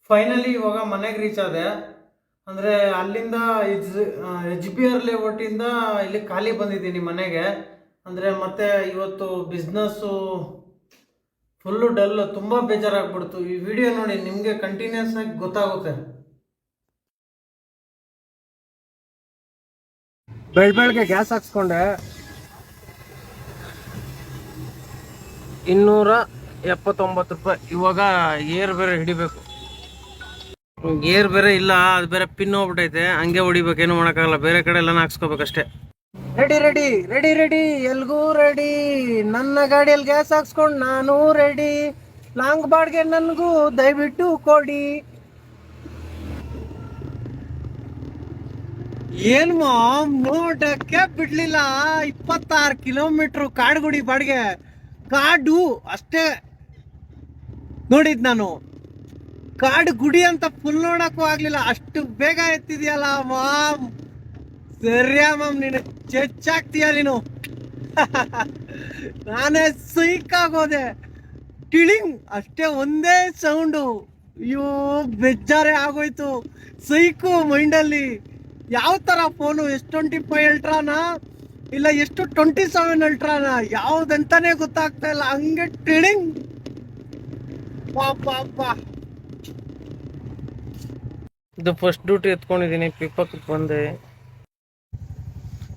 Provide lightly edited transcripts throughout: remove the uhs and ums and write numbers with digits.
Finally ಇವಾಗ ಮನೆಗೆ reach ಆದೆ. ಅಂದರೆ ಅಲ್ಲಿಂದ ಎಚ್ ಬಿ ಆರ್ ಲೇಔಟಿಂದ ಇಲ್ಲಿ ಖಾಲಿ ಬಂದಿದ್ದೀನಿ ಮನೆಗೆ. ಅಂದರೆ ಮತ್ತೆ ಇವತ್ತು ಬಿಸ್ನೆಸ್ಸು ಫುಲ್ಲು ಡಲ್, ತುಂಬ ಬೇಜಾರಾಗ್ಬಿಡ್ತು. ಈ ವಿಡಿಯೋ ನೋಡಿ, ನಿಮಗೆ ಕಂಟಿನ್ಯೂಸ್ ಆಗಿ ಗೊತ್ತಾಗುತ್ತೆ. ಬೆಳಗ್ಗೆ ಗ್ಯಾಸ್ ಹಾಕ್ಸ್ಕೊಂಡೆ, 279 ರೂಪಾಯಿ. ಇವಾಗ ಏರ್ ಬೇರೆ ಹಿಡಿಬೇಕು. ಏರ್ ಬೇರೆ ಇಲ್ಲ, ಅದು ಬೇರೆ ಪಿನ್ ಹೋಗ್ಬಿಟ್ಟೈತೆ. ಹಂಗೆ ಹೊಡಿಬೇಕು, ಏನು ಮಾಡೋಕ್ಕಾಗಲ್ಲ. ಬೇರೆ ಕಡೆ ಎಲ್ಲ ಹಾಕ್ಸ್ಕೋಬೇಕಷ್ಟೇ. ರೆಡಿ ರೆಡಿ ರೆಡಿ ರೆಡಿ, ಎಲ್ಗೂ ರೆಡಿ. ನನ್ನ ಗಾಡಿಯಲ್ಲಿ ಗ್ಯಾಸ್ ಹಾಕ್ಸ್ಕೊಂಡು ನಾನು ರೆಡಿ. ಲಾಂಗ್ ಬಾಡ್ಗೆ ನನಗೂ ದಯವಿಟ್ಟು ಕೊಡಿ. ಏನ್ ಮಾಮ್, ನೋಡಕ್ಕೆ ಬಿಡ್ಲಿಲ್ಲ. 26 ಕಿಲೋಮೀಟರ್ ಕಾಡುಗುಡಿ ಬಾಡಿಗೆ. ಕಾಡು ಅಷ್ಟೇ ನೋಡಿದ್ ನಾನು, ಕಾಡು ಗುಡಿ ಅಂತ ಫುಲ್ ನೋಡಕ್ಕೂ ಆಗ್ಲಿಲ್ಲ. ಅಷ್ಟು ಬೇಗ ಎತ್ತಿದ್ಯಲ್ಲ ಮಾಮ್. ಸರಿಯಾ ಮಾಮ್, ನೀನು ಚೆಚ್ಚಾಗ್ತೀಯ ನೀನು. ನಾನೇ ಸೈಕಾಗೋದೆ. ಟಿಳಿಂಗ್ ಅಷ್ಟೇ, ಒಂದೇ ಸೌಂಡು. ಅಯ್ಯೋ ಬೇಜಾರೇ ಆಗೋಯ್ತು. ಸೈಕು ಮೈಂಡಲ್ಲಿ. ಯಾವ ತರ ಫೋನು, S25 ಅಲ್ಟ್ರಾನಾ ಇಲ್ಲ S27 ಅಲ್ಟ್ರಾನಾ, ಯಾವ್ದಂತಾನೆ ಗೊತ್ತಾಗ್ತಾ ಇಲ್ಲ. ಹಂಗೆ ಟಿಳಿಂಗ್. ಇದು ಫಸ್ಟ್ ಡ್ಯೂಟಿ ಎತ್ಕೊಂಡಿದ್ದೀನಿ. ಪಿಪ್ಪಕ್ಕೆ ಬಂದೆ,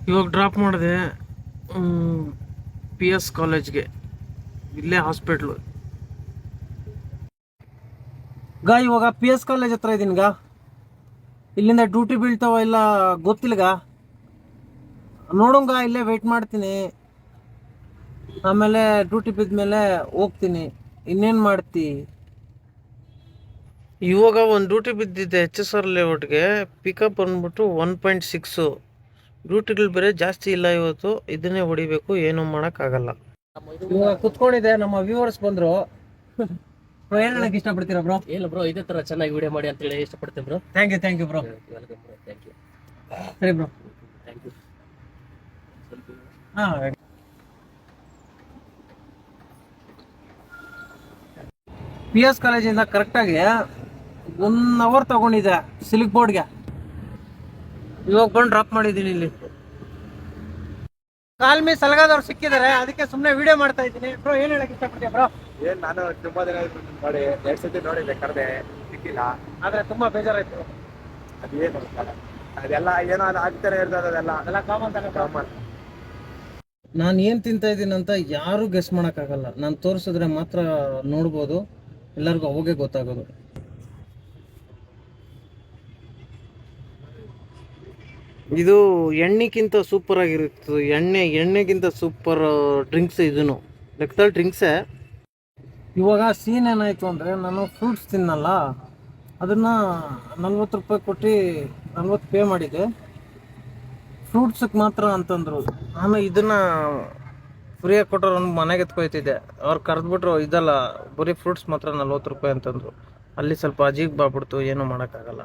ಇವಾಗ ಡ್ರಾಪ್ ಮಾಡಿದೆ PS ಕಾಲೇಜ್ಗೆ. ಇಲ್ಲೇ ಹಾಸ್ಪಿಟ್ಲು ಇವಾಗ PS ಕಾಲೇಜ್ ಹತ್ರ ಇದ್ದೀನಿಗ. ಇಲ್ಲಿಂದ ಡ್ಯೂಟಿ ಬೀಳ್ತಾವ ಇಲ್ಲ ಗೊತ್ತಿಲ್ಲಗ, ನೋಡೋಂಗ. ಇಲ್ಲೇ ವೆಯ್ಟ್ ಮಾಡ್ತೀನಿ, ಆಮೇಲೆ ಡ್ಯೂಟಿ ಬಿದ್ಮೇಲೆ ಹೋಗ್ತೀನಿ. ಇನ್ನೇನು ಮಾಡ್ತಿ. ಇವಾಗ ಒಂದು ಡ್ಯೂಟಿ ಬಿದ್ದಿದ್ದೆ HSR ಲೇಔಟ್ಗೆ. ಪಿಕಪ್ ಬಂದ್ಬಿಟ್ಟು 1.6. ಡ್ಯೂಟಿಗಳು ಬೇರೆ ಜಾಸ್ತಿ ಇಲ್ಲ ಇವತ್ತು. ಇದನ್ನೇ ಹೊಡಿಬೇಕು, ಏನು ಮಾಡೋಕ್ಕಾಗಲ್ಲ. ಇವಾಗ ಕುತ್ಕೊಂಡಿದ್ದೆ, ನಮ್ಮ ವ್ಯೂವರ್ಸ್ ಬಂದರು. ಏನು ಹೇಳಕ್ ಇಷ್ಟಪಡ್ತೀರಾ ಬ್ರೋ? ಇಲ್ಲ ಬ್ರೋ, ಇದೇ ತರ ಚೆನ್ನಾಗಿ ವಿಡಿಯೋ ಮಾಡಿ ಅಂತ ಹೇಳಿ ಇಷ್ಟಪಡ್ತೀನಿ bro. Thank you bro. Welcome bro, thank you. ಸರಿ ಬ್ರೋ, ಥ್ಯಾಂಕ್ ಯು. ಹಾಂ. PS ಕಾಲೇಜಿಂದ ಕರೆಕ್ಟಾಗಿ 1 ಅವರ್ ತಗೊಂಡಿದ್ದೆ ಸಿಲ್ಕ್ ಬೋರ್ಡ್ಗೆ. ಇವಾಗ ಬಂದು ಡ್ರಾಪ್ ಮಾಡಿದ್ದೀನಿ ಇಲ್ಲಿ. ಕಾಲ್ಮಿ ಸಲಗಾದವ್ರು ಸಿಕ್ಕಿದ್ದಾರೆ, ಅದಕ್ಕೆ ಸುಮ್ಮನೆ ವಿಡಿಯೋ ಮಾಡ್ತಾ ಇದ್ದೀನಿ. ಬ್ರೋ ಏನು ಹೇಳಕ್ ಇಷ್ಟಪಡ್ತೀಯ ಬ್ರೋ? ಏನ್, ನಾನು ತುಂಬಾ ದಿನ ನೋಡಿ 2 ಸತಿ ನೋಡಿದ್ದೆ, ಕರೆದೆ ಸಿಕ್ಕಿಲ್ಲ. ಆದ್ರೆ ತುಂಬಾ ಬೇಜಾರಾಯ್ತು. ಅದೇನು ಅದೆಲ್ಲ ಏನೋ ಅದು ಆಗ್ತಾನೆ ಇರ್ತದೆ, ಅದೆಲ್ಲ ಕಾಮನ್. ನಾನು ಏನು ತಿಂತಾ ಇದ್ದೀನಿ ಅಂತ ಯಾರು ಗೆಸ್ ಮಾಡೋಕ್ಕಾಗಲ್ಲ. ನಾನು ತೋರಿಸಿದ್ರೆ ಮಾತ್ರ ನೋಡ್ಬೋದು, ಎಲ್ಲರಿಗೂ ಅವಾಗೆ ಗೊತ್ತಾಗೋದು. ಇದು ಎಣ್ಣೆಗಿಂತ ಸೂಪರ್ ಆಗಿರುತ್ತೆ. ಎಣ್ಣೆಗಿಂತ ಸೂಪರ್ ಡ್ರಿಂಕ್ಸ್ ಇದನ್ನು, ಲೆಕ್ಕದಲ್ಲಿ ಡ್ರಿಂಕ್ಸೇ. ಇವಾಗ ಸೀನ್ ಏನಾಯಿತು ಅಂದರೆ, ನಾನು ಫ್ರೂಟ್ಸ್ ತಿನ್ನಲ್ಲ, ಅದನ್ನು 40 ರೂಪಾಯಿ ಕೊಟ್ಟು 40 ಪೇ ಮಾಡಿದ್ದೆ. ಫ್ರೂಟ್ಸಕ್ಕೆ ಮಾತ್ರ ಅಂತಂದರು. ಆಮೇಲೆ ಇದನ್ನು ಫ್ರೀಯಾಗಿ ಕೊಟ್ಟರು, ಒಂದು ಮನೆಗೆ ಎತ್ಕೊಯ್ತಿದ್ದೆ. ಅವ್ರು ಕರೆದ್ಬಿಟ್ರು, ಇದಲ್ಲ ಬರೀ ಫ್ರೂಟ್ಸ್ ಮಾತ್ರ 40 ರೂಪಾಯಿ ಅಂತಂದರು. ಅಲ್ಲಿ ಸ್ವಲ್ಪ ಅಜೀಬ್ ಬಾಗ್ಬಿಡ್ತು, ಏನೂ ಮಾಡೋಕ್ಕಾಗಲ್ಲ.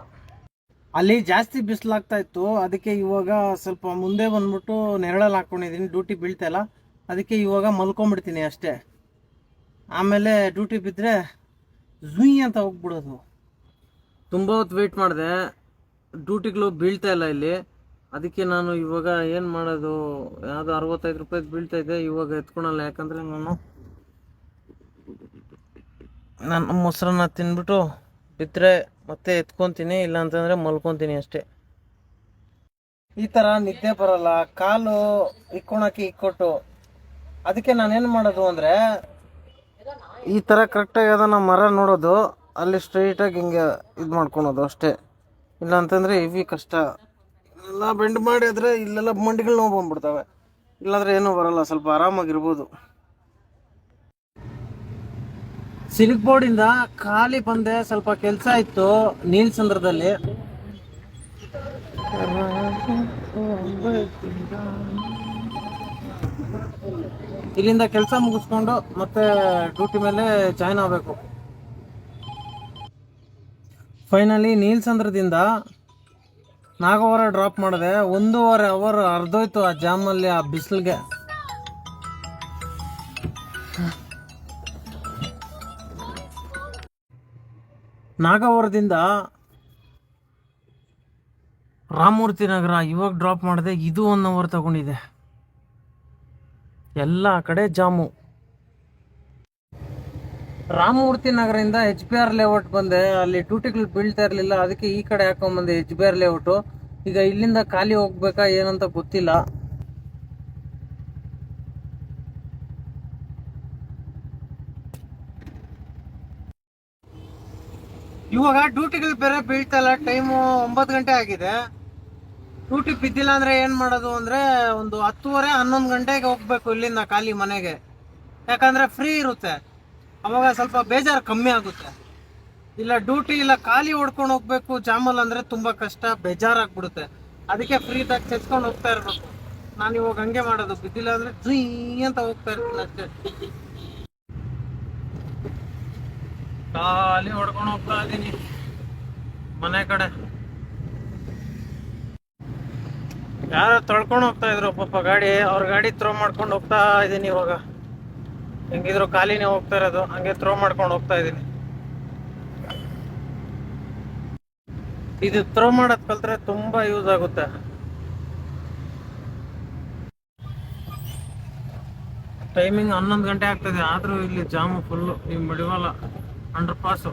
ಅಲ್ಲಿ ಜಾಸ್ತಿ ಬಿಸಿಲಾಗ್ತಾ ಇತ್ತು, ಅದಕ್ಕೆ ಇವಾಗ ಸ್ವಲ್ಪ ಮುಂದೆ ಬಂದ್ಬಿಟ್ಟು ನೆರಳಲ್ಲಿ ಹಾಕ್ಕೊಂಡಿದ್ದೀನಿ. ಡ್ಯೂಟಿ ಬೀಳ್ತಾಯಿಲ್ಲ, ಅದಕ್ಕೆ ಇವಾಗ ಮಲ್ಕೊಂಬಿಡ್ತೀನಿ ಅಷ್ಟೇ. ಆಮೇಲೆ ಡ್ಯೂಟಿ ಬಿದ್ದರೆ ಝುಯ್ ಅಂತ ಹೋಗ್ಬಿಡೋದು. ತುಂಬ ಹೊತ್ತು ವೆಯ್ಟ್ ಮಾಡಿದೆ, ಡ್ಯೂಟಿಗಳು ಬೀಳ್ತಾಯಿಲ್ಲ ಇಲ್ಲಿ. ಅದಕ್ಕೆ ನಾನು ಇವಾಗ ಏನು ಮಾಡೋದು, ಯಾವುದೋ 65 ರೂಪಾಯಿದು ಬೀಳ್ತಾಯಿದ್ದೆ, ಇವಾಗ ಎತ್ಕೊಳಲ್ಲ. ಯಾಕಂದರೆ ನಾನು ಮೊಸರನ್ನ ತಿಂದ್ಬಿಟ್ಟು ಬಿದ್ದರೆ ಮತ್ತೆ ಎತ್ಕೊತೀನಿ, ಇಲ್ಲ ಅಂತಂದರೆ ಮಲ್ಕೊತೀನಿ ಅಷ್ಟೇ. ಈ ಥರ ನಿದ್ದೆ ಬರಲ್ಲ, ಕಾಲು ಇಕ್ಕೊಟ್ಟು. ಅದಕ್ಕೆ ನಾನೇನು ಮಾಡೋದು ಅಂದರೆ, ಈ ಥರ ಕರೆಕ್ಟಾಗಿ ಅದನ್ನು ಮರ ನೋಡೋದು, ಅಲ್ಲಿ ಸ್ಟ್ರೈಟಾಗಿ ಹಿಂಗೆ ಇದು ಮಾಡ್ಕೊಳೋದು ಅಷ್ಟೇ. ಇಲ್ಲ ಅಂತಂದರೆ ಇವಿ ಕಷ್ಟ. ಎಲ್ಲ ಬೆಂಡ್ ಮಾಡಿದ್ರೆ ಇಲ್ಲೆಲ್ಲ ಮಂಡಿಗಳು ನೋವು ಬಂದ್ಬಿಡ್ತವೆ. ಇಲ್ಲಾಂದರೆ ಏನೂ ಬರಲ್ಲ, ಸ್ವಲ್ಪ ಆರಾಮಾಗಿರ್ಬೋದು. ಸಿಲ್ಕ್ ಬೋರ್ಡಿಂದ ಖಾಲಿ ಬಂದೆ, ಸ್ವಲ್ಪ ಕೆಲಸ ಇತ್ತು ನೀಲ್ಸಂದ್ರದಲ್ಲಿ. ಇಲ್ಲಿಂದ ಕೆಲಸ ಮುಗಿಸ್ಕೊಂಡು ಮತ್ತೆ ಡ್ಯೂಟಿ ಮೇಲೆ ಜಾಯ್ನ್ ಆಗಬೇಕು. ಫೈನಲಿ ನೀಲ್ಸಂದ್ರದಿಂದ ನಾಗವರ ಡ್ರಾಪ್ ಮಾಡಿದೆ. 1.5 ಅವರ್ ಅರ್ಧೋಯ್ತು ಆ ಜಾಮಲ್ಲಿ, ಆ ಬಿಸಿಲಿಗೆ. ನಾಗವರದಿಂದ ರಾಮಮೂರ್ತಿ ನಗರ ಇವಾಗ ಡ್ರಾಪ್ ಮಾಡಿದೆ. ಇದು 1 ಅವರ್ ತಗೊಂಡಿದೆ. ಎಲ್ಲ ಕಡೆ ಜಾಮು. ರಾಮಮೂರ್ತಿ ನಗರದಿಂದ HBR ಲೇಔಟ್ ಬಂದೆ. ಅಲ್ಲಿ ಡ್ಯೂಟಿಗಳು ಬೀಳ್ತಾ ಇರಲಿಲ್ಲ, ಅದಕ್ಕೆ ಈ ಕಡೆ ಹಾಕೊಂಡ್ಬಂದೆ HBR ಲೇಔಟು. ಈಗ ಇಲ್ಲಿಂದ ಖಾಲಿ ಹೋಗ್ಬೇಕಾ ಏನಂತ ಗೊತ್ತಿಲ್ಲ. ಇವಾಗ ಡ್ಯೂಟಿಗಳು ಬೇರೆ ಬೀಳ್ತಾ ಇಲ್ಲ. ಟೈಮು 9 ಗಂಟೆ ಆಗಿದೆ. ಡ್ಯೂಟಿ ಬಿದ್ದಿಲ್ಲ ಅಂದ್ರೆ ಏನ್ ಮಾಡೋದು ಅಂದ್ರೆ ಒಂದು 10:30 11 ಗಂಟೆಗೆ ಹೋಗ್ಬೇಕು ಇಲ್ಲಿಂದ ಖಾಲಿ ಮನೆಗೆ. ಯಾಕಂದ್ರೆ ಫ್ರೀ ಇರುತ್ತೆ, ಅವಾಗ ಸ್ವಲ್ಪ ಬೇಜಾರು ಕಮ್ಮಿ ಆಗುತ್ತೆ. ಇಲ್ಲ ಡ್ಯೂಟಿ ಇಲ್ಲ ಖಾಲಿ ಹೊಡ್ಕೊಂಡು ಹೋಗ್ಬೇಕು ಜಾಮಲ್ ಅಂದ್ರೆ ತುಂಬಾ ಕಷ್ಟ, ಬೇಜಾರಾಗ್ಬಿಡುತ್ತೆ. ಅದಕ್ಕೆ ಫ್ರೀದಾಗ ಚೆಚ್ಕೊಂಡು ಹೋಗ್ತಾ ಇರ್ಬೇಕು. ನಾನು ಇವಾಗ ಹಂಗೆ ಮಾಡೋದು, ಬಿದ್ದಿಲ್ಲ ಅಂದ್ರೆ ಝೀ ಅಂತ ಹೋಗ್ತಾ ಇರ್ತೀನಿ ಅಷ್ಟೇ. ಖಾಲಿ ಹೊಡ್ಕೊಂಡು ಹೋಗ್ತಾ ಇದ್ದೀನಿ ಮನೆ ಕಡೆ. ಯಾರೋ ತೊಳ್ಕೊಂಡು ಹೋಗ್ತಾ ಇದ್ರು ಪಾಪ ಗಾಡಿ, ಅವ್ರ ಗಾಡಿ ಥ್ರೋ ಮಾಡ್ಕೊಂಡು ಹೋಗ್ತಾ ಇದ್ದೀನಿ ಇವಾಗ. ಹೆಂಗಿದ್ರು ಖಾಲಿನೇ ಹೋಗ್ತಾ ಇರೋದು, ಹಂಗೆ ಥ್ರೋ ಮಾಡ್ಕೊಂಡು ಹೋಗ್ತಾ ಇದ್ದೀನಿ. ಇದು ಥ್ರೋ ಮಾಡೋದ್ ಕಲ್ತ್ರೆ ತುಂಬಾ ಯೂಸ್ ಆಗುತ್ತೆ. ಟೈಮಿಂಗ್ 11 ಗಂಟೆ ಆಗ್ತದೆ, ಆದ್ರೂ ಇಲ್ಲಿ ಜಾಮು ಫುಲ್ಲು. ಈ ಮಡಿವಾಳ ಅಂಡರ್ ಪಾಸು.